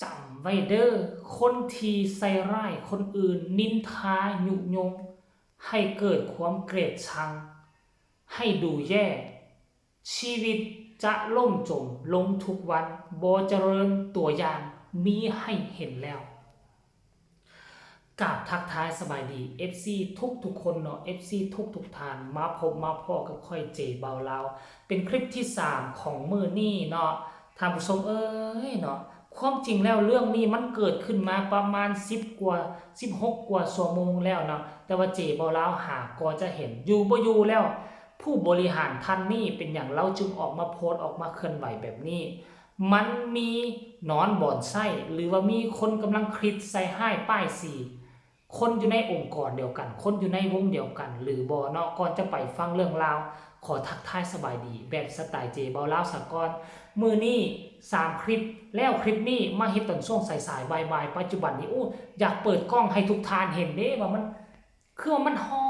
จำไว้เด้อคนที่ใส่ร้ายคนอื่นนินทายุยงให้เกิดความเกลียดชังให้ดูแย่ชีวิตจะล่มจมลงทุกวันบ่เจริญตัวอย่างมีให้เห็นแล้วกราบทักทายสบายดี FC ทุกคนเนาะ FC ทุกทานมาพบมาพ่อกับค่อยเจเบาลาวเป็นคลิปที่3ของมื้อนี้เนาะท่านผู้ชมเนาะความจริงแล้วเรื่องนี้มันเกิดขึ้นมาประมาณ10กว่า16กว่าชั่วโมงแล้วเนาะแต่ว่าเจเบาลาวหาก็จะเห็นอยู่บ่อยู่แล้วผู้บริหารท่านนี้เป็นอย่างเราจึงออกมาโพสต์ออกมาเคลื่อนไหวแบบนี้มันมีหนอนบ่อนไส้หรือว่ามีคนกำลังคลิดใส่ให้ป้ายสีคนอยู่ในองค์กรเดียวกันคนอยู่ในวงเดียวกันหรือบ่เนาะก่อนจะไปฟังเรื่องราวขอทักทายสบายดีแบบสไตล์เจเบาลาวสากลมือนี้3คลิปแล้วคลิปนี้มาเฮ็ดตอนช่วงสายๆบ่ายๆปัจจุบันนี้อยากเปิดกล้องให้ทุกท่านเห็นเด้ว่ามันคือว่ามันฮ้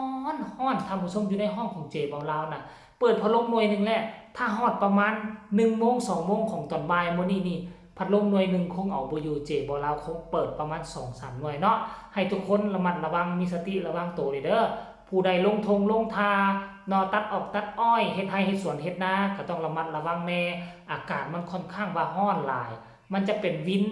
อนท่านผู้ชมอยู่ในห้องของเจเบาลาวน่ะเปิดพัดลมหน่วยนึงแหละถ้าฮอดประมาณ1 โมง 2 โมงของตอนบ่ายมื้อนี้นี่พัดลมหน่วยนึงคงเอาบ่อยู่เจเบาลาวคงเปิดประมาณ 2-3 หน่วยเนาะให้ทุกคนระมัดระวังมีสติระวังตัวเด้อผู้ใดลงทานอตัดออกตัดอ้อยเฮ็ดไร่เฮ็ดสวนเฮ็ดนาก็ต้องระมัดระวังแน่อากาศมันค่อนข้างว่าร้อนหลายมันจะเป็นวิน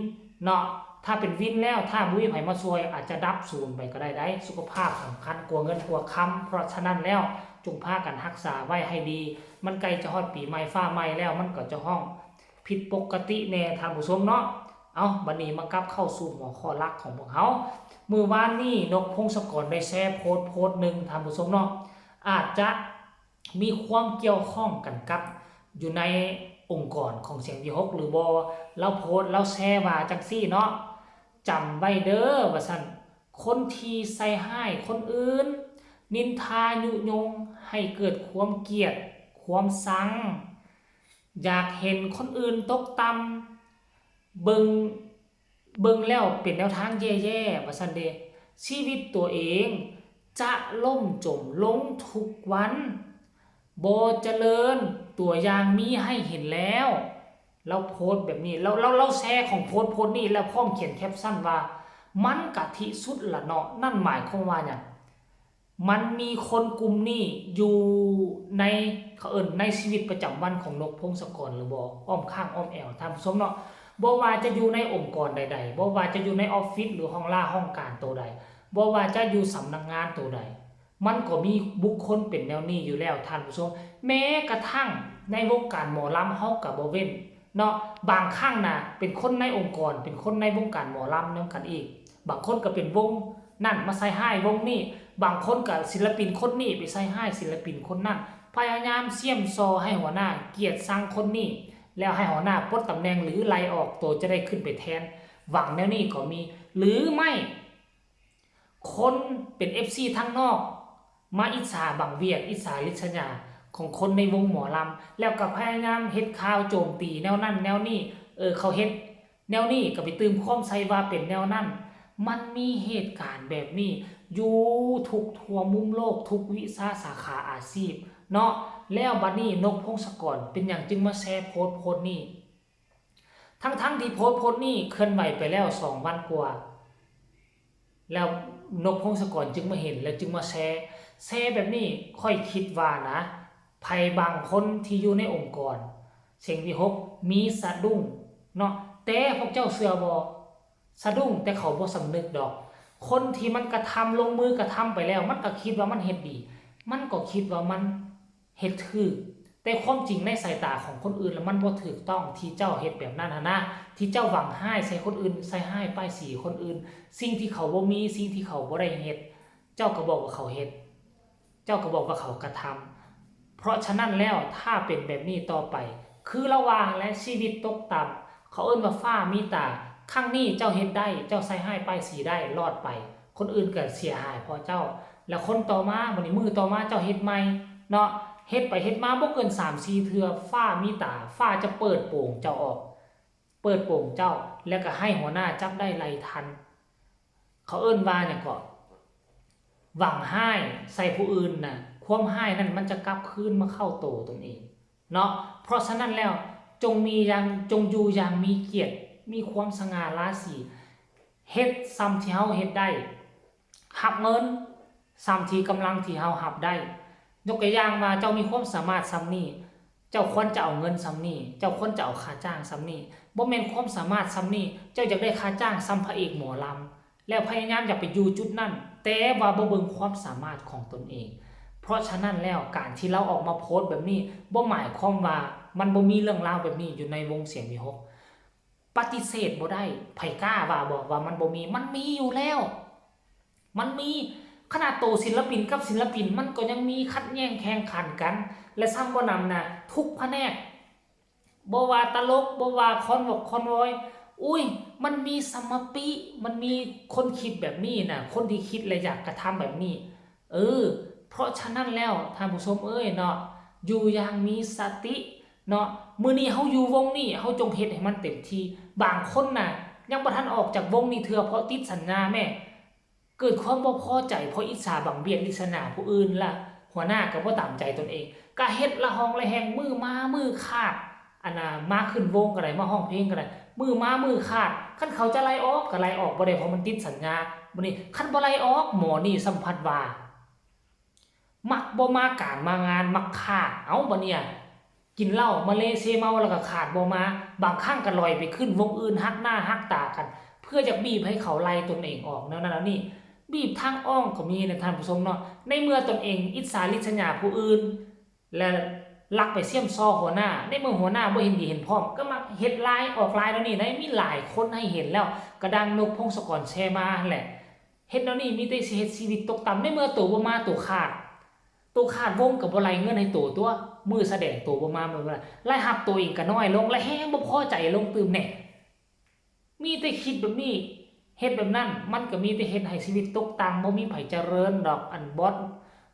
เนาะถ้าเป็นวินแล้วถ้าบ่มีไผมาช่วยอาจจะดับศูนย์ไปก็ได้สุขภาพสำคัญกว่าเงินกว่าคำเพราะฉะนั้นแล้วจงพากันรักษาไว้ให้ดีมันใกล้จะฮอดปีใหม่ฟ้าใหม่แล้วมันก็จะห้องผิดปกติแน่ท่านผู้ชมเนาะเอาบัดนี้มากลับเข้าสู่หัวข้อหลักของพวกเฮามื้อวานนี้นกพงศกรได้แชร์โพสต์นึงท่านผู้ชมเนาะอาจจะมีความเกี่ยวข้องกันกับอยู่ในองค์กรของเสียงวิหกหรือบ่เราโพสต์เราแชร์ว่าจังซี่เนาะจำไว้เด้อว่าซั่นคนที่ใส่ร้ายคนอื่นนินทายุยงให้เกิดความเกลียดความชังอยากเห็นคนอื่นตกต่ำเบิ่งแล้วเป็นแนวทางแย่ๆว่าซั่นเด้ชีวิตตัวเองจะล่มจมลงทุกวันบ่เจริญตัวอย่างมีให้เห็นแล้วเราโพสต์แบบนี้เราแชร์ของโพสต์นี้แล้วพร้อมเขียนแคปชั่นว่ามันกะที่สุดละเนาะนั่นหมายความว่าหยังมันมีคนกลุ่มนี้อยู่ในเขาในชีวิตประจำวันของนกพงศกรหรือบ่อ้อมข้างอ้อมแอวท่านผู้ชมเนาะบ่ว่าจะอยู่ในองค์กรใดๆบ่ว่าจะอยู่ในออฟฟิศหรือห้องล่าห้องการตัวใดบ่ว่าจะอยู่สำนักงานตัวใดมันก็มีบุคคลเป็นแนวนี้อยู่แล้วท่านผู้ชมแม้กระทั่งในวงการหมอลำเฮาก็บ่เว้นเนาะบางครั้งน่ะเป็นคนในองค์กรเป็นคนในวงการหมอลำนำกันอีกบางคนก็เป็นวงนั่นมาใส่ร้ายวงนี้บางคนก็ศิลปินคนนี้ไปใส่ร้ายศิลปินคนนั้นพยายามเสี่ยมซอให้หัวหน้าเกลียดชังคนนี้แล้วให้หัวหน้าปลดตำแหน่งหรือไล่ออกตัวจะได้ขึ้นไปแทนหวังแนวนี้ก็มีหรือไม่คนเป็น FC ทั้งนอกมาอิจฉาบังเวียดอิจฉาลิษยาของคนในวงหมอลำแล้วก็พยายามเฮ็ดข่าวโจมตีแนวนั้นแนวนี้เขาเฮ็ดแนวนี้ก็ไปตื่มความใส่ว่าเป็นแนวนั้นมันมีเหตุการณ์แบบนี้อยู่ทุกทั่วมุมโลกทุกวิชาสาขาอาชีพเนาะแล้วบัดนี้นกพงศกรเป็นอย่างจึงมาแชร์โพสต์นี้ทั้งที่โพสต์นี้เคลื่อนไหวไปแล้ว2 วันกว่าแล้วนกพงศกรจึงมาเห็นแล้วจึงมาแชร์แบบนี้ค่อยคิดว่านะภัยบางคนที่อยู่ในองค์กรเสียงวิหกมีสะดุ้งเนาะแต่พวกเจ้าเชื่อบ่สะดุ้งแต่เขาบ่สำนึกดอกคนที่มันกระทำลงมือกระทำไปแล้วมันก็คิดว่ามันเฮ็ดดีมันก็คิดว่ามันเฮ็ดถูกแต่ความจริงในสายตาของคนอื่นแล้วมันบ่ถูกต้องที่เจ้าเฮ็ดแบบนั้นนะที่เจ้าหวังให้ใส่คนอื่นใส่ให้ป้ายสีคนอื่นสิ่งที่เขาบ่มีสิ่งที่เขาบ่ได้เฮ็ดเจ้าก็บอกว่าเขาเฮ็ดเจ้าก็บอกว่าเขากระทำเพราะฉะนั้นแล้วถ้าเป็นแบบนี้ต่อไปคือระหว่างและชีวิตตกต่ำเขาเอิ้นว่าฟ้ามีตาครั้งนี้เจ้าเฮ็ดได้เจ้าใส่ให้ป้ายสีได้รอดไปคนอื่นก็เสียหายเพราะเจ้าแล้วคนต่อมามื้อนี้มือต่อมาเจ้าเฮ็ดใหม่เนาะเฮ็ดไปเฮ็ดมาบ่เกิน 3-4 เทื่อฟ้ามีตาฟ้าจะเปิดโป่งเจ้าออกเปิดโป่งเจ้าแล้วก็ให้หัวหน้าจับได้ไล่ทันเขาเอิ้นว่าหยังก็หวังให้ใส่ผู้อื่นน่ะความให้นั่นมันจะกลับคืนมาเข้าตัวตนเองเนาะเพราะฉะนั้นแล้วจงอยู่อย่างมีเกียรติ มีความสง่าราศีเฮ็ดซ้ำที่เฮาเฮ็ดได้หับเงินซ้ำที่กำลังที่เฮาหับได้ยกตัวอย่างว่าเจ้ามีความสามารถซ้ำนี้เจ้าควรจะเอาเงินซ้ำนี้เจ้าควรจะเอาค่าจ้างซ้ำนี้บ่แม่นความสามารถซ้ำนี้เจ้าอยากได้ค่าจ้างซ้ำพระเอกหมอลำแล้วพยายามอยากไปอยู่จุดนั้นแต่ว่าบ่เบิ่งความสามารถของตนเองเพราะฉะนั้นแล้วการที่เราออกมาโพสต์แบบนี้บ่หมายความว่ามันบ่มีเรื่องราวแบบนี้อยู่ในวงเสียงวิหกปฏิเสธบ่ได้ไผกล้าว่าบอกว่ามันบ่มีมันมีอยู่แล้วมันมีขนาดโตศิลปินกับศิลปินมันก็ยังมีคัดแย่งแข่งขันกันและซ้ำบ่นำนะทุกแผนกบ่ว่าตลกบ่ว่าคอนวอยอุ้ยมันมีสมปิมันมีคนคิดแบบนี้นะคนที่คิดและอยากกระทำแบบนี้เพราะฉะนั้นแล้วท่านผู้ชมเนาะอยู่อย่างมีสติเนาะมื้อนี้เฮาอยู่วงนี้เฮาจงเฮ็ดให้มันเต็มที่บางคนน่ะยังบ่ทันออกจากวงนี้เทื่อเพราะติดสัญญาแม่เกิดความบ่พอใจเพราะอิจฉาบังเบียดลิษณาผู้อื่นล่ะหัวหน้าก็บ่ตามใจตนเองก็เฮ็ดละหองละแหงมือมามือขาดอันน่ะมาขึ้นวงก็ได้มาร้องเพลงก็ได้มือมามือขาดคันเขาจะไล่ออกก็ไล่ออกบ่ได้เพราะมันติดสัญญาบ่นี่คันบ่ไล่ออกหมอนี่สัมผัสว่ามักบ่มาการมางานมักขาดเอ้าบ่เนี่ยกินเหล้ามาเลเซเมาแล้วก็ขาดบ่มาบางครั้งก็ลอยไปขึ้นวงอื่นฮักหน้าฮักตากันเพื่อจะบีบให้เขาไล่ตนเองออกแนวนั้นแล้วนี่บีบทางอ้อมก็มีนะท่านผู้ชมเนาะในเมื่อตนเองอิจฉาริษยาผู้อื่นและลักไปเสี่ยมซอหัวหน้าในเมื่อหัวหน้าบ่เห็นดีเห็นพร้อมก็มาเฮ็ดลายออกลายแล้วนี่ได้มีหลายคนให้เห็นแล้วกระดังนกพงศกรแชร์มาแหละเฮ็ดแล้วนี่มีแต่สิเฮ็ดชีวิตตกต่ำในเมื่อตัวบ่มาตัวขาดวงกับบ่ไล่เงินให้ตัวมือแสดงตัวบ่มาบ่ไล่หับตัวเองก็น้อยลงและแฮงบ่พอใจลงตื่มแน่มีแต่คิดแบบนี้เฮ็ดแบบนั้นมันก็มีแต่เฮ็ดให้ชีวิตตกต่ำบ่มีไผเจริญดอกอันบอส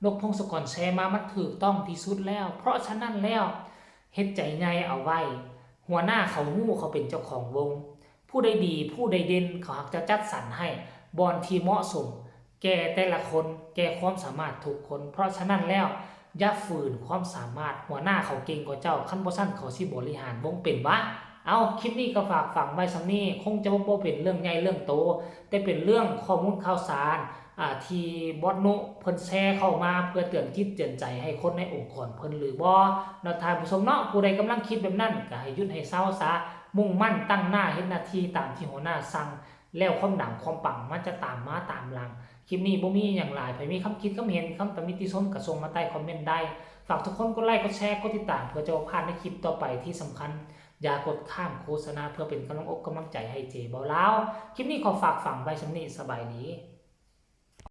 นกพงศกรแชร์มามันถูกต้องที่สุดแล้วเพราะฉะนั้นแล้วเฮ็ดใจใหญ่เอาไว้หัวหน้าเขาฮู้เขาเป็นเจ้าของวงผู้ใดดีผู้ใดเด่นเขาจะจัดสรรให้บอนที่เหมาะสมแก่แต่ละคนแก่ความสามารถทุกคนเพราะฉะนั้นแล้วอย่าฝืนความสามารถหัวหน้าเขาเก่งกว่าเจ้าคันบ่ซั่นเขาสิบริหารวงเป็นวะเอาคลิปนี้ก็ฝากฝังไว้ซำนี้คงจะบ่เป็นเรื่องใหญ่เรื่องโตแต่เป็นเรื่องข้อมูลข่าวสารที่บอสนุเพิ่นแชร์เข้ามาเพื่อเตือนจิตเตือนใจให้คนในองค์กรเพิ่นหรือบ่เนาะท่านผู้ชมเนาะผู้ใดกำลังคิดแบบนั้นก็ให้หยุดให้เซาซะมุ่งมั่นตั้งหน้าเฮ็ดหน้าที่ตามที่หัวหน้าสั่งแล้วความดังความปังมันจะตามมาตามหลังคลิปนี้บ่มีหยังหลายไผมีคำคิดคำเห็นคำตำหนิติชมก็ส่งมาใต้คอมเมนต์ได้ฝากทุกคนกดไลค์กดแชร์กดติดตามเพื่อจะบ่พลาดในคลิปต่อไปที่สำคัญอย่ากดข้ามโฆษณาเพื่อเป็นกำลังอกกำลังใจให้เจเบาลาวคลิปนี้ขอฝากฝังไว้ซำนี้สบายดี